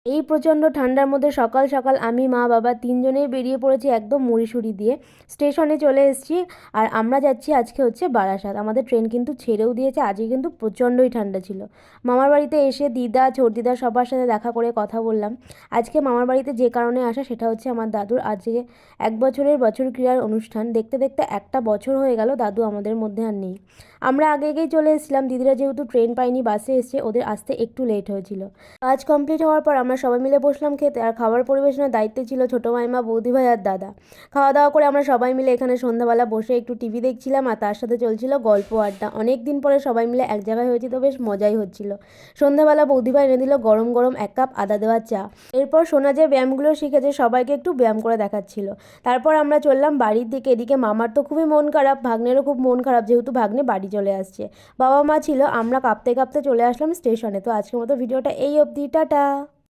এই প্রচণ্ড ঠান্ডার মধ্যে সকাল সকাল আমি মা বাবা তিনজনেই বেরিয়ে পড়েছি একদম মুড়িসুড়ি দিয়ে। স্টেশনে চলে এসেছি আর আমরা যাচ্ছি আজকে হচ্ছে বারাসাত। আমাদের ট্রেন কিন্তু ছেড়েও দিয়েছে। আজকে কিন্তু প্রচণ্ডই ঠান্ডা ছিল। মামার বাড়িতে এসে দিদা ছোটদিদা সবার সাথে দেখা করে কথা বললাম। আজকে মামার বাড়িতে যে কারণে আসা সেটা হচ্ছে আমার দাদুর আজকে 1 বছরের বছর ক্রিয়ার অনুষ্ঠান। দেখতে দেখতে একটা বছর হয়ে গেল, দাদু আমাদের মধ্যে আর নেই। আমরা আগে আগেই চলে এসেছিলাম। দিদিরা যেহেতু ট্রেন পায়নি, বাসে এসে ওদের আসতে একটু লেট হয়েছিল। কাজ কমপ্লিট হওয়ার পর আমরা সবাই মিলে বসলাম খেতে। আর খাবার পরিবেশনের দায়িত্বে ছিল ছোটো মাইমা, বৌদি ভাই আর দাদা। খাওয়া দাওয়া করে আমরা সবাই মিলে এখানে সন্ধ্যাবেলা বসে একটু টিভি দেখছিলাম আর তার সাথে চলছিল গল্প আড্ডা। অনেক দিন পরে সবাই মিলে এক জায়গায় হয়েছি, তো বেশ মজাই হচ্ছিল। সন্ধ্যাবেলা বৌদি ভাই এনে দিল গরম গরম 1 কাপ আদা দেওয়া চা। এরপর সোনা যে ব্যায়ামগুলো শিখেছে সবাইকে একটু ব্যায়াম করে দেখাচ্ছিল। তারপর আমরা চললাম বাড়ির দিকে। এদিকে মামার তো খুবই মন খারাপ, ভাগ্নেরও খুব মন খারাপ, যেহেতু ভাগ্নে বাড়ি চলে আসছে। বাবা মা ছিল, আমরা কাঁপতে কাঁপতে চলে আসলাম স্টেশনে। তো আজকের মতো ভিডিওটা এই অবধি, টাটা।